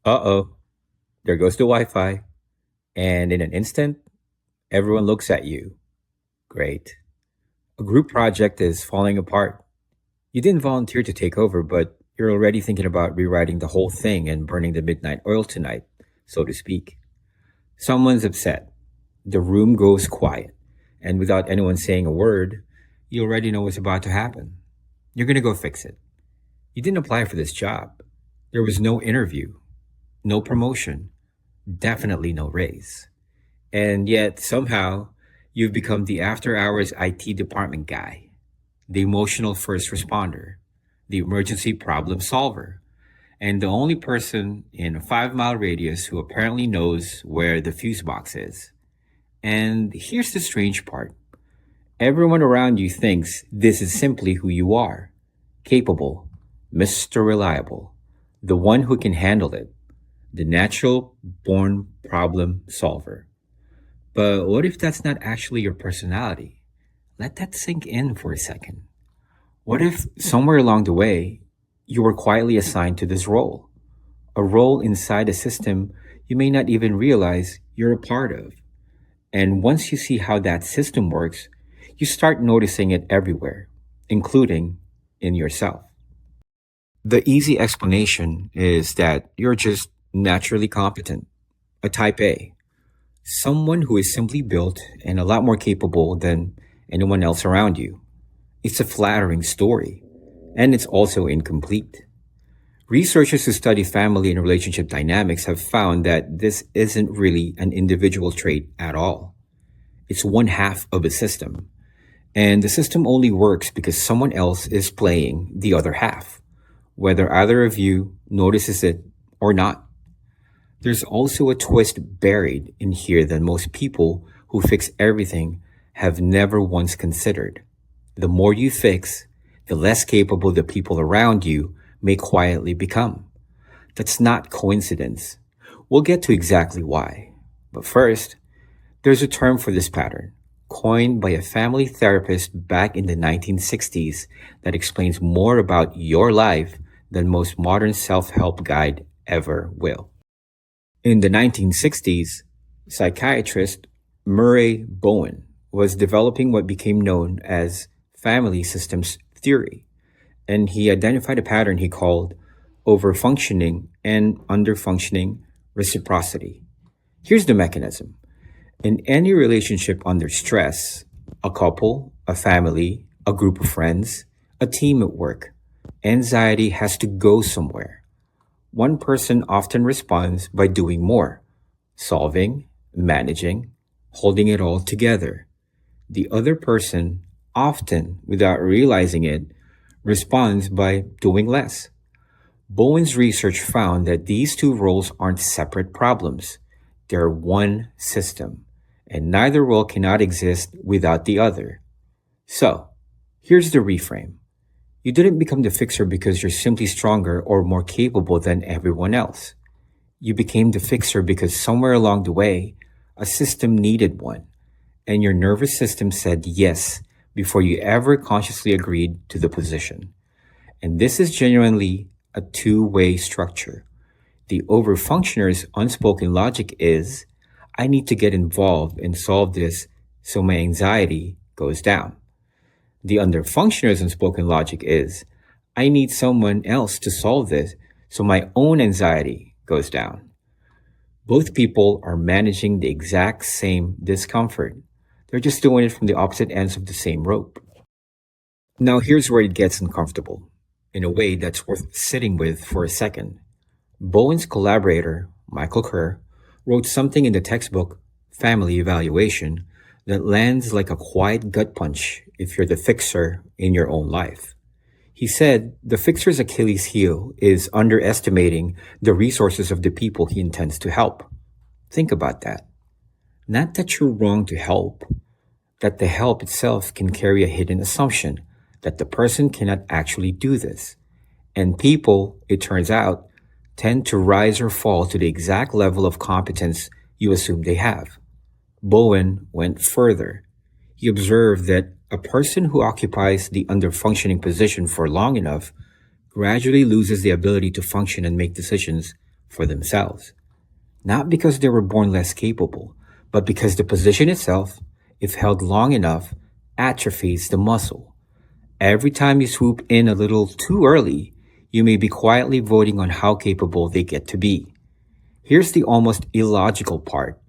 Uh-oh, there goes the Wi-Fi. And in an instant, everyone looks at you. Great. A group project is falling apart. You didn't volunteer to take over, but you're already thinking about rewriting the whole thing and burning the midnight oil tonight, so to speak. Someone's upset. The room goes quiet. And without anyone saying a word, you already know what's about to happen. You're going to go fix it. You didn't apply for this job. There was no interview, no promotion, definitely no raise. And yet, somehow, you've become the after hours IT department guy, the emotional first responder, the emergency problem solver, and the only person in a 5 mile radius who apparently knows where the fuse box is. And here's the strange part: everyone around you thinks this is simply who you are: capable, Mr. Reliable, the one who can handle it, the natural born problem solver. But what if that's not actually your personality? Let that sink in for a second. What if somewhere along the way, you were quietly assigned to this role? A role inside a system you may not even realize you're a part of. And once you see how that system works, you start noticing it everywhere, including in yourself. The easy explanation is that you're just naturally competent, a type A, someone who is simply built and a lot more capable than anyone else around you. It's a flattering story, and it's also incomplete. Researchers who study family and relationship dynamics have found that this isn't really an individual trait at all. It's one half of a system, and the system only works because someone else is playing the other half, whether either of you notices it or not. There's also a twist buried in here that most people who fix everything have never once considered. The more you fix, the less capable the people around you may quietly become. That's not coincidence. We'll get to exactly why. But first, there's a term for this pattern, coined by a family therapist back in the 1960s, that explains more about your life than most modern self help guide ever will. In the 1960s, psychiatrist Murray Bowen was developing what became known as family systems theory, and he identified a pattern he called overfunctioning and underfunctioning reciprocity. Here's the mechanism. In any relationship under stress, a couple, a family, a group of friends, a team at work, anxiety has to go somewhere. One person often responds by doing more: solving, managing, holding it all together. The other person, often without realizing it, responds by doing less. Bowen's research found that these two roles aren't separate problems. They're one system, and neither role cannot exist without the other. So, here's the reframe. You didn't become the fixer because you're simply stronger or more capable than everyone else. You became the fixer because somewhere along the way, a system needed one, and your nervous system said yes before you ever consciously agreed to the position. And this is genuinely a two-way structure. The overfunctioner's unspoken logic is, I need to get involved and solve this so my anxiety goes down. The underfunctioner's unspoken logic is, I need someone else to solve this so my own anxiety goes down. Both people are managing the exact same discomfort. They're just doing it from the opposite ends of the same rope. Now, here's where it gets uncomfortable, in a way that's worth sitting with for a second. Bowen's collaborator, Michael Kerr, wrote something in the textbook Family Evaluation that lands like a quiet gut punch if you're the fixer in your own life. He said the fixer's Achilles heel is underestimating the resources of the people he intends to help. Think about that. Not that you're wrong to help, that the help itself can carry a hidden assumption that the person cannot actually do this. And people, it turns out, tend to rise or fall to the exact level of competence you assume they have. Bowen went further. He observed that a person who occupies the underfunctioning position for long enough gradually loses the ability to function and make decisions for themselves. Not because they were born less capable, but because the position itself, if held long enough, atrophies the muscle. Every time you swoop in a little too early, you may be quietly voting on how capable they get to be. Here's the almost illogical part.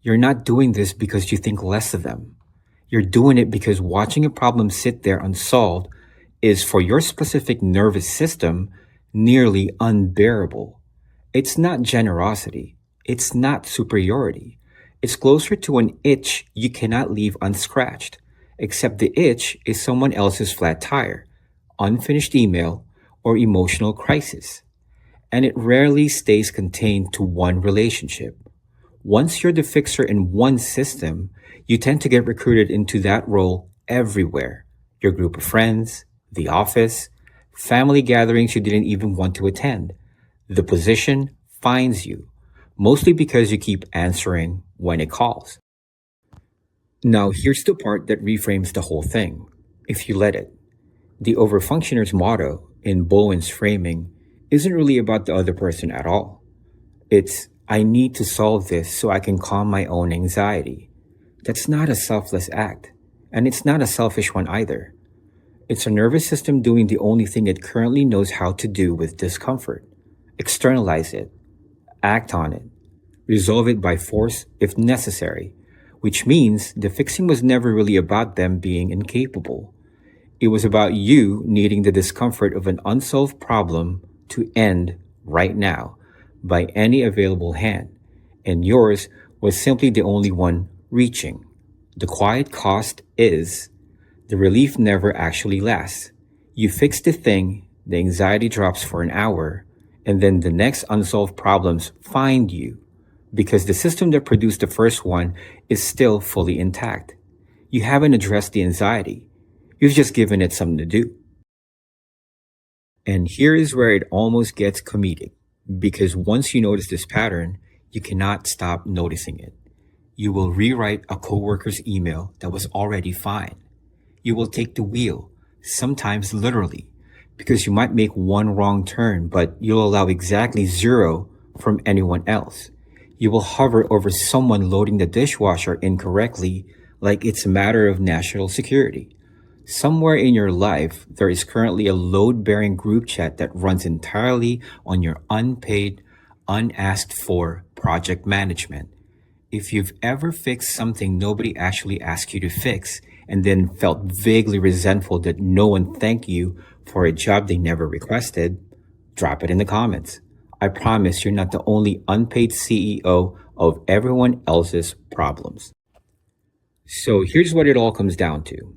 You're not doing this because you think less of them. You're doing it because watching a problem sit there unsolved is, for your specific nervous system, nearly unbearable. It's not generosity. It's not superiority. It's closer to an itch you cannot leave unscratched, except the itch is someone else's flat tire, unfinished email, or emotional crisis. And it rarely stays contained to one relationship. Once you're the fixer in one system, you tend to get recruited into that role everywhere. Your group of friends, the office, family gatherings you didn't even want to attend. The position finds you, mostly because you keep answering when it calls. Now, here's the part that reframes the whole thing, if you let it. The overfunctioner's motto in Bowen's framing isn't really about the other person at all. It's, I need to solve this so I can calm my own anxiety. That's not a selfless act, and it's not a selfish one either. It's a nervous system doing the only thing it currently knows how to do with discomfort. Externalize it, act on it, resolve it by force if necessary, which means the fixing was never really about them being incapable. It was about you needing the discomfort of an unsolved problem to end right now by any available hand, and yours was simply the only one reaching. The quiet cost is the relief never actually lasts. You fix the thing, the anxiety drops for an hour, and then the next unsolved problems find you because the system that produced the first one is still fully intact. You haven't addressed the anxiety. You've just given it something to do. And here is where it almost gets comedic, because once you notice this pattern, you cannot stop noticing it. You will rewrite a coworker's email that was already fine. You will take the wheel, sometimes literally, because you might make one wrong turn, but you'll allow exactly zero from anyone else. You will hover over someone loading the dishwasher incorrectly like it's a matter of national security. Somewhere in your life, there is currently a load-bearing group chat that runs entirely on your unpaid, unasked for project management. If you've ever fixed something nobody actually asked you to fix and then felt vaguely resentful that no one thanked you for a job they never requested, drop it in the comments. I promise you're not the only unpaid CEO of everyone else's problems. So here's what it all comes down to.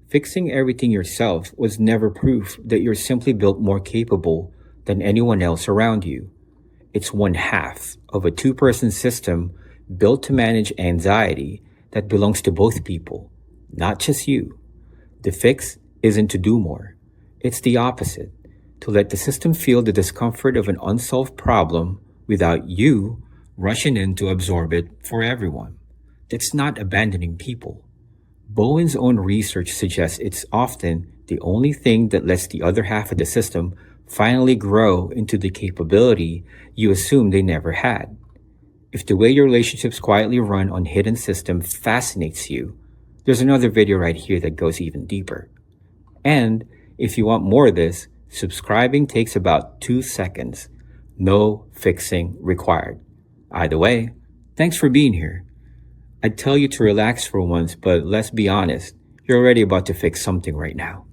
Fixing everything yourself was never proof that you're simply built more capable than anyone else around you. It's one half of a two-person system built to manage anxiety that belongs to both people, not just you. The fix isn't to do more. It's the opposite, to let the system feel the discomfort of an unsolved problem without you rushing in to absorb it for everyone. That's not abandoning people. Bowen's own research suggests it's often the only thing that lets the other half of the system finally grow into the capability you assumed they never had. If the way your relationships quietly run on hidden system fascinates you, there's another video right here that goes even deeper. And if you want more of this, subscribing takes about 2 seconds. No fixing required. Either way, thanks for being here. I'd tell you to relax for once, but let's be honest, you're already about to fix something right now.